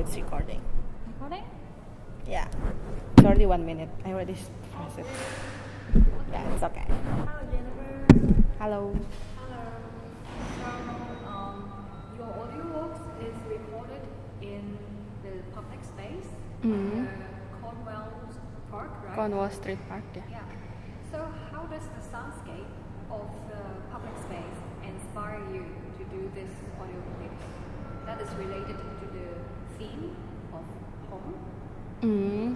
It's recording. Recording? Yeah. It's already 1 minute. I already pressed it. Yeah, it's okay. Hello, Jennifer. Hello. Hello. So, your audio works is recorded in the public space, Mm-hmm. Cornwall Park, right? Cornwall Street Park, yeah. Yeah. So, how does the soundscape of the public space inspire you to do this audio clip that is related to the theme of home? Mm.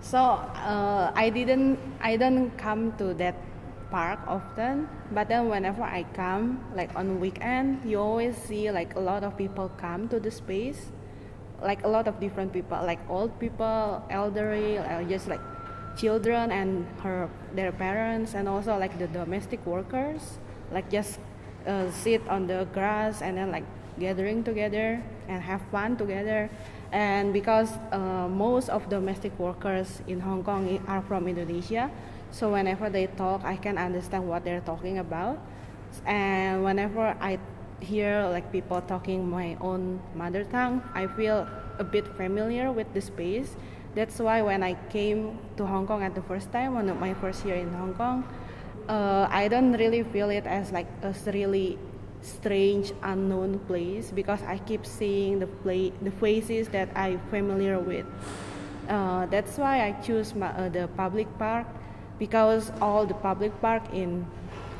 So I don't come to that park often, but then whenever I come, like on weekend, you always see like a lot of people come to the space, like a lot of different people, like old people, elderly, just like children and their parents, and also like the domestic workers, like just sit on the grass and then like gathering together and have fun together. And because most of domestic workers in Hong Kong are from Indonesia, so whenever they talk, I can understand what they're talking about. And whenever I hear like people talking my own mother tongue, I feel a bit familiar with the space. That's why when I came to Hong Kong at the first time, one of my first year in Hong Kong, I don't really feel it as like a really strange unknown place, because I keep seeing the faces that I'm familiar with. That's why I choose the public park, because all the public park in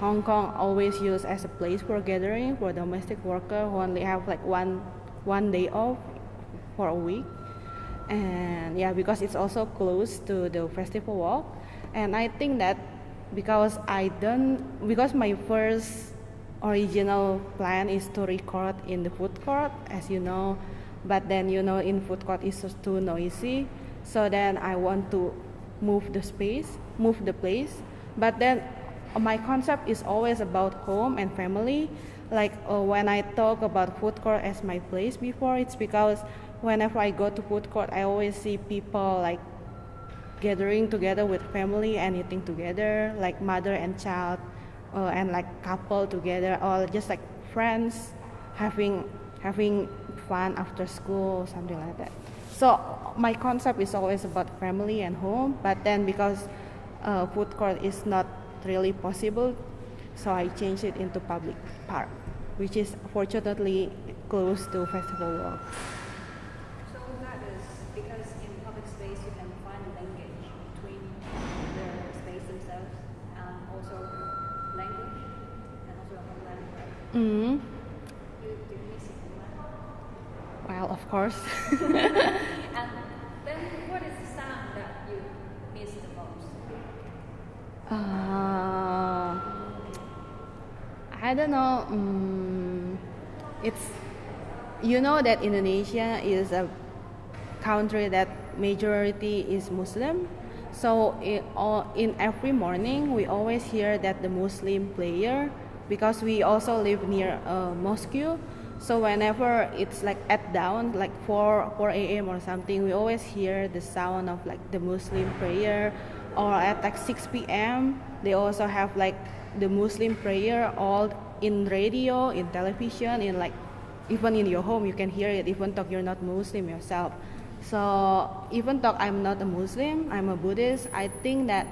Hong Kong always used as a place for gathering for domestic worker who only have like one day off for a week. And yeah, because it's also close to the festival walk. And I think that because my first original plan is to record in the food court, as you know, but then in food court it's just too noisy, so then I want to move the place. But then my concept is always about home and family. Like when I talk about food court as my place before, it's because whenever I go to food court, I always see people like gathering together with family and eating together, like mother and child, and like couple together, or just like friends having fun after school, something like that. So my concept is always about family and home, but then because food court is not really possible, so I changed it into public park, which is fortunately close to festival walk. So that is because in public space you can find a linkage between the space themselves and also language and also homeland. Mm-hmm. Do you miss homeland? Well, of course. And then what is the sound that you miss the most? I don't know. It's that Indonesia is a country that majority is Muslim. So in every morning we always hear that the Muslim prayer, because we also live near a mosque. So whenever it's like at dawn, like 4 a.m. or something, we always hear the sound of like the Muslim prayer. Or at like 6 p.m. they also have like the Muslim prayer all in radio, in television, in like even in your home you can hear it, even though you're not Muslim yourself. So even though I'm not a Muslim, I'm a Buddhist, I think that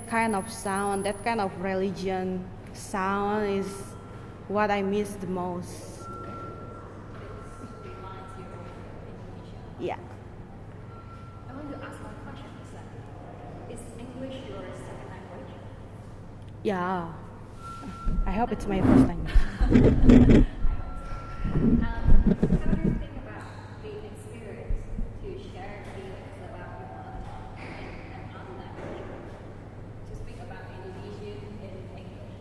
kind of sound, that kind of religion sound is what I miss the most. It reminds you of Indonesia. Yeah. I want to ask one question. Is English your second language? Yeah. I hope it's my first language. How do you think about the experience to share feelings about your mother tongue and other language? To speak about Indonesian in English?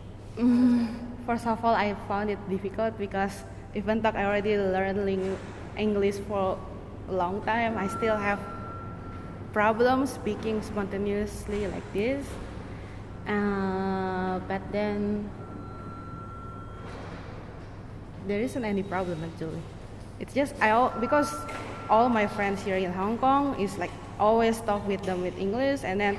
First of all, I found it difficult because even though I already learned English for a long time, I still have problems speaking spontaneously like this. But then there isn't any problem actually. It's just because all my friends here in Hong Kong is like always talk with them with English, and then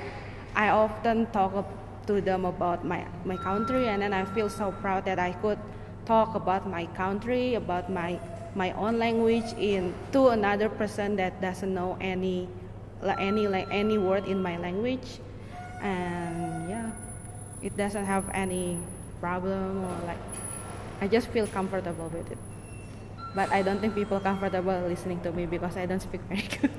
I often talk to them about my country, and then I feel so proud that I could talk about my country, about my my own language in to another person that doesn't know any word in my language, and yeah, it doesn't have any problem or like I just feel comfortable with it. But I don't think people comfortable listening to me because I don't speak very good.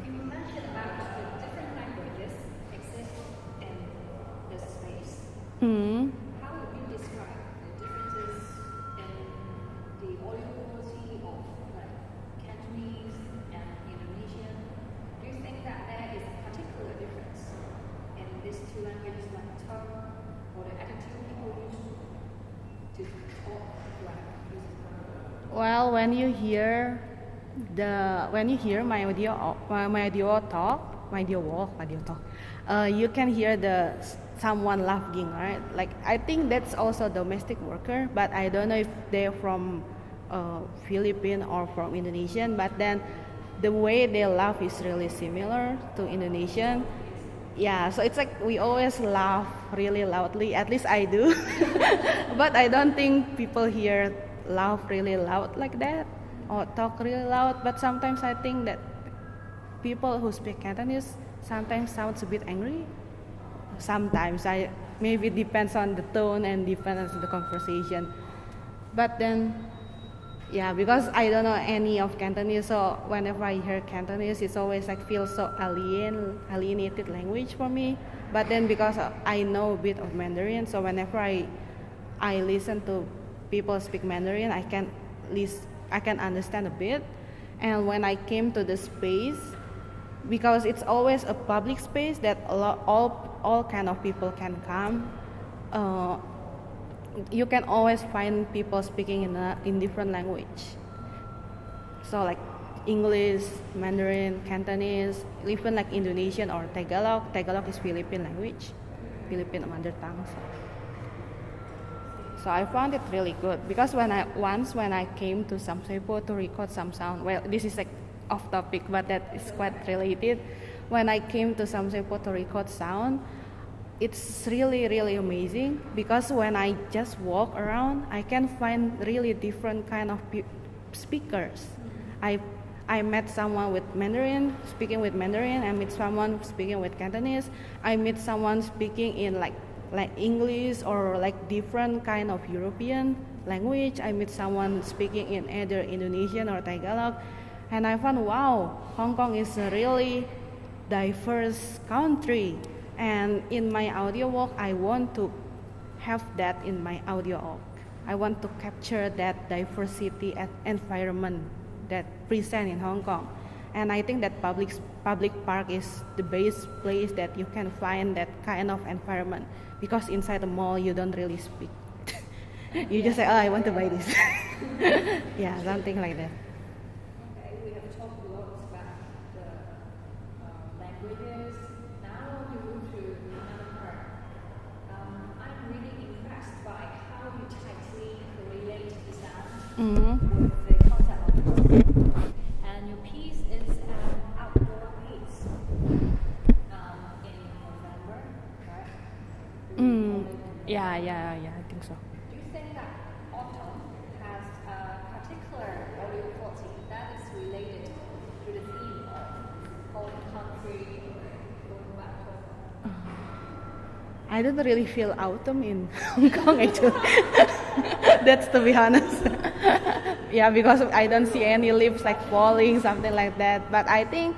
You mentioned about the different languages exist in this space. Mm. How would you describe the differences in the audio quality of like Cantonese and Indonesian? Do you think that there is a particular difference in these two languages, like tone or the attitude people use to talk like using? Well, when you hear my audio talk, you can hear someone laughing, right? Like I think that's also domestic worker, but I don't know if they're from Philippines or from Indonesian. But then the way they laugh is really similar to Indonesian. Yeah, so it's like we always laugh really loudly. At least I do, but I don't think people here laugh really loud like that or talk really loud. But sometimes I think that people who speak Cantonese sometimes sounds a bit angry. Sometimes I maybe depends on the tone and depends on the conversation. But then, yeah, because I don't know any of Cantonese, so whenever I hear Cantonese, it's always like feels so alienated language for me. But then because I know a bit of Mandarin, so whenever I listen to people speak Mandarin, I can understand a bit. And when I came to the space, because it's always a public space that all kind of people can come, you can always find people speaking in different language. So like English, Mandarin, Cantonese, even like Indonesian or Tagalog. Tagalog is Philippine language, Philippine mother tongue. So I found it really good because when I came to Samsepo to record some sound, well, this is like off topic, but that is quite related. When I came to Samsepo to record sound, it's really, really amazing because when I just walk around, I can find really different kind of speakers. I met someone with Mandarin, speaking with Mandarin. I met someone speaking with Cantonese. I met someone speaking in like English or like different kind of European language. I met someone speaking in either Indonesian or Tagalog. And I found, wow, Hong Kong is a really diverse country. And in my audio walk, I want to have that in my audio walk. I want to capture that diversity and environment that present in Hong Kong. And I think that public park is the best place that you can find that kind of environment. Because inside the mall, you don't really speak. You just say, oh, I want to buy this. Yeah, something like that. Okay, we have talked a lot about the languages. Now we move to another part. I'm really impressed by how you tightly correlate the sound with the concept of music. And your piece is an outdoor piece in November, right? Yeah, I think so. Do you think that autumn has a particular audio quality that is related to the theme of home country, going back home? I don't really feel autumn in Hong Kong actually. That's to be honest. Yeah, because I don't see any leaves like falling, something like that. But I think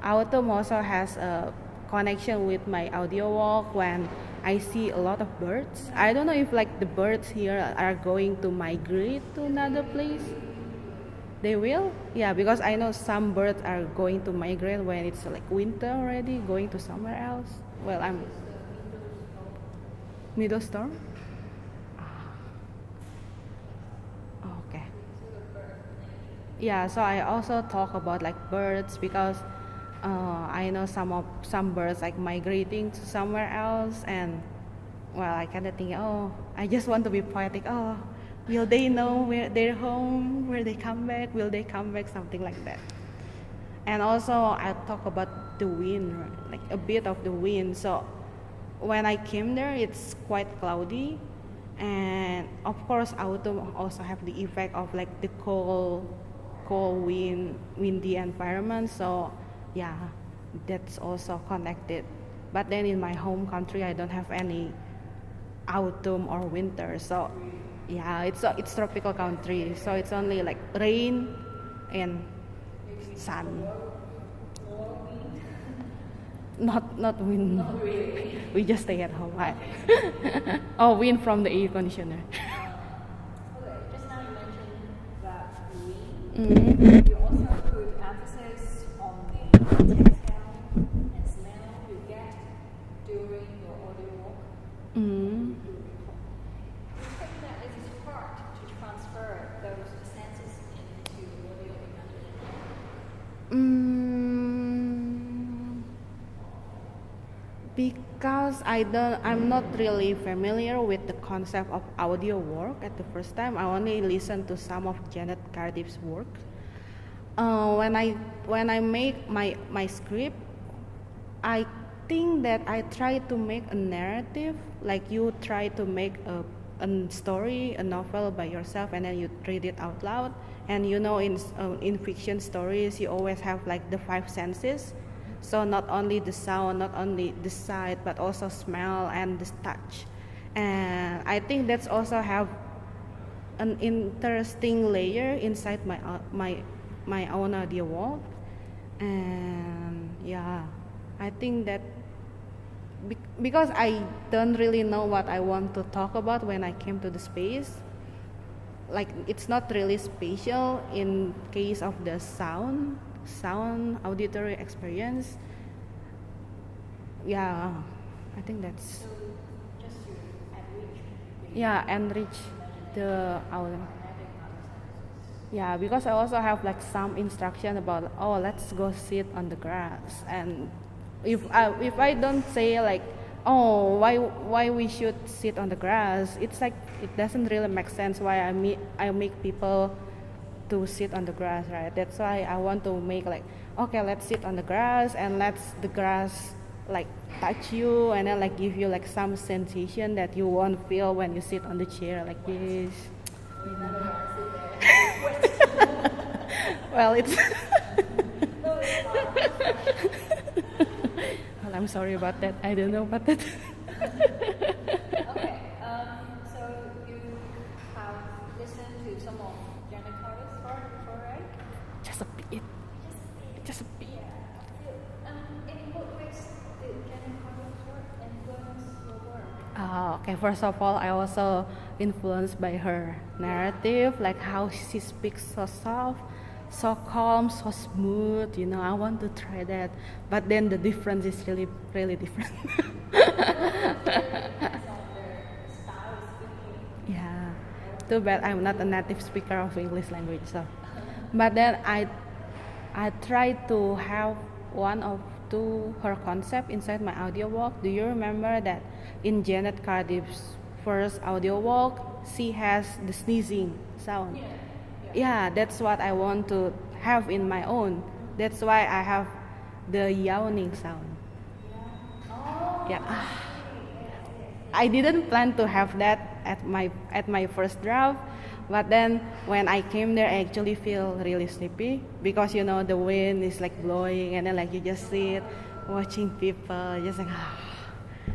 autumn also has a connection with my audio walk when I see a lot of birds. I don't know if like the birds here are going to migrate to another place. They will? Yeah, because I know some birds are going to migrate when it's like winter already, going to somewhere else. Well, I'm middle storm? Okay. Yeah, so I also talk about like birds because I know some birds like migrating to somewhere else, and well, I kind of think, oh, I just want to be poetic. Oh, will they know where they're home? Where they come back? Will they come back? Something like that. And also I talk about the wind, right? Like a bit of the wind. So when I came there, it's quite cloudy, And of course, autumn also have the effect of like the cold windy environment. So yeah, that's also connected. But then in my home country, I don't have any autumn or winter. So yeah, it's tropical country. So it's only like rain and sun. Not wind. Not really. We just stay at home. Right? Oh, wind from the air conditioner. Okay, just now you mentioned that wind. Mm-hmm. You also put emphasis on the textile and smell you get during your audio walk. Mm-hmm. You think that it is hard to transfer those senses into audio imagination? Because I'm not really familiar with the concept of audio work at the first time. I only listened to some of Janet Cardiff's work. When I make my script, I think that I try to make a narrative, like you try to make a story, a novel by yourself, and then you read it out loud. And in fiction stories, you always have like the five senses. So not only the sound, not only the sight, but also smell and the touch. And I think that's also have an interesting layer inside my own audio walk. And yeah, I think that because I don't really know what I want to talk about when I came to the space, like it's not really spatial in case of the sound auditory experience. Yeah, I think that's So just to enrich enrich the audio. Yeah, because I also have like some instruction about let's go sit on the grass. And if I don't say like why we should sit on the grass, it's like it doesn't really make sense why I make people to sit on the grass, right? That's why I want to make like okay, let's sit on the grass and let's the grass like touch you and then like give you like some sensation that you won't feel when you sit on the chair like this. Well, it's well, I'm sorry about that. I don't know about that. Okay, so you have listened to some of Janet Carter's work before, right? Just a bit. Just a bit. In what ways did Janet Carter's work influence your work? Okay, first of all, I also influenced by her narrative, like how she speaks so soft, so calm, so smooth. I want to try that, but then the difference is really, really different. Yeah, too bad I'm not a native speaker of English language. So, but then I try to have one of two her concept inside my audio walk. Do you remember that in Janet Cardiff's first audio walk, she has the sneezing sound? Yeah, that's what I want to have in my own. That's why I have the yawning sound. Yeah. I didn't plan to have that at my first draft, but then when I came there, I actually feel really sleepy because the wind is like blowing and then like you just sit watching people just like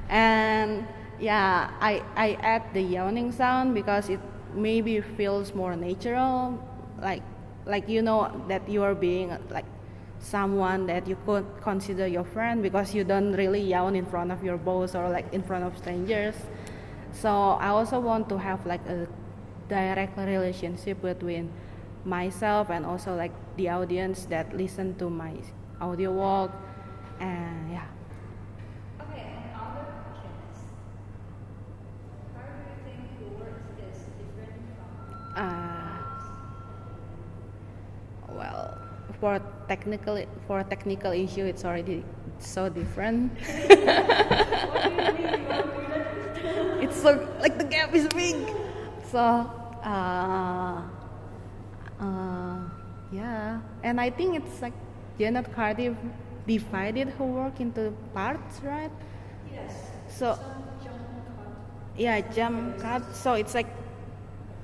and yeah, I add the yawning sound because it maybe feels more natural, like that you are being like someone that you could consider your friend because you don't really yawn in front of your boss or like in front of strangers. So I also want to have like a direct relationship between myself and also like the audience that listen to my audio walk. And yeah. Okay, and other questions. How do you think your work is different from Well, for technical issue, it's already so different. It's so like the gap is big. So yeah, and I think it's like Janet Cardiff divided her work into parts, right? Yes. So Yeah, jump cut. So it's like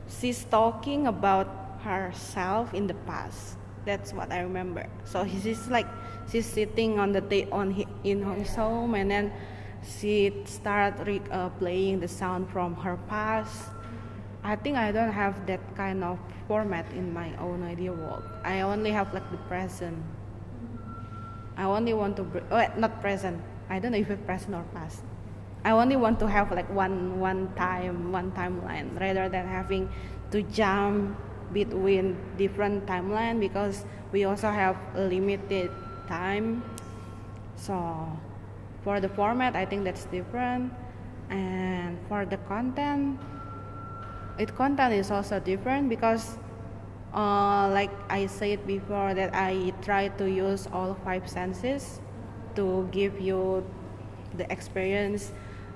she's talking about herself in the past. That's what I remember. So she's like she's sitting on the in his home, and then she playing the sound from her past. I think I don't have that kind of format in my own idea walk. I only have like the present. I only want to not present. I don't know if it's present or past. I only want to have like one timeline rather than having to jump between different timeline because we also have a limited time. So for the format, I think that's different, and for the content is also different because like I said before that I try to use all 5 senses to give you the experience,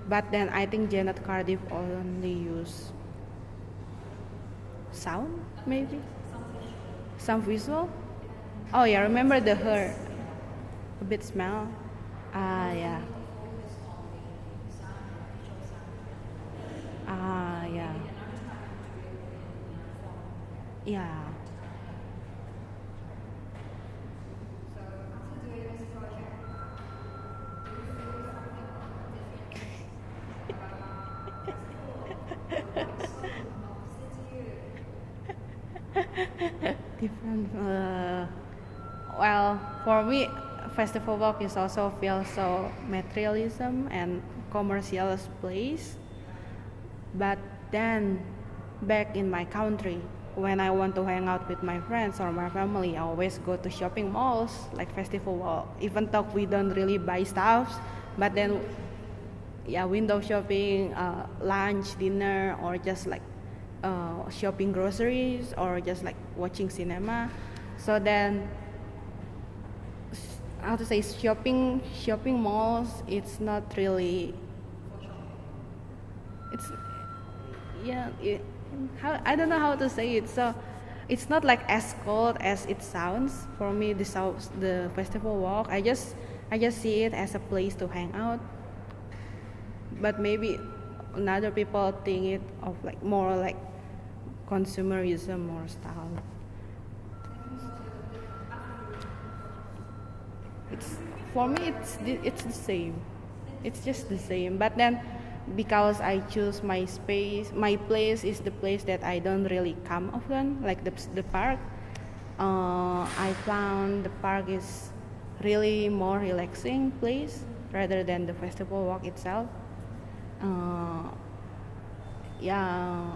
but then I think Janet Cardiff only use sound, maybe some visual. Oh yeah, remember the her a bit smell. Yeah. Yeah. Yeah. Different. Well, for me, festival walk is also feel so materialism and commercial place. But then, back in my country, when I want to hang out with my friends or my family, I always go to shopping malls like festival walk. Even though we don't really buy stuff, but then, yeah, window shopping, lunch, dinner, or just like shopping groceries or just like watching cinema. So then how to say shopping malls, it's not really, it's yeah how I don't know how to say it. So it's not like as cold as it sounds for me. The festival walk, I just see it as a place to hang out, but maybe other people think it of like more like consumerism or style. It's for me it's the same. It's just the same. But then because I choose my space, my place is the place that I don't really come often, like the park. I found the park is really more relaxing place rather than the festival walk itself. Yeah,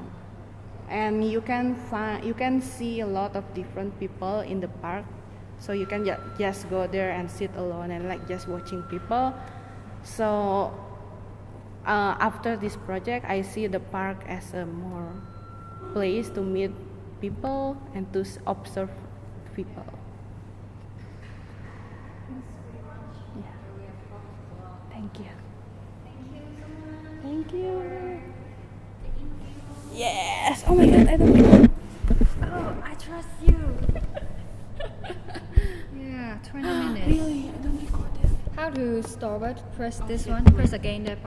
and you can see a lot of different people in the park, so you can just go there and sit alone and like just watching people. So after this project, I see the park as a more place to meet people and to observe people. Yeah. Thank you. Thank you. Yes. Oh my God, I don't know. Oh, I trust you. Yeah, 20 minutes. Really, I don't record it. How to stop it? Press this one. Press again that.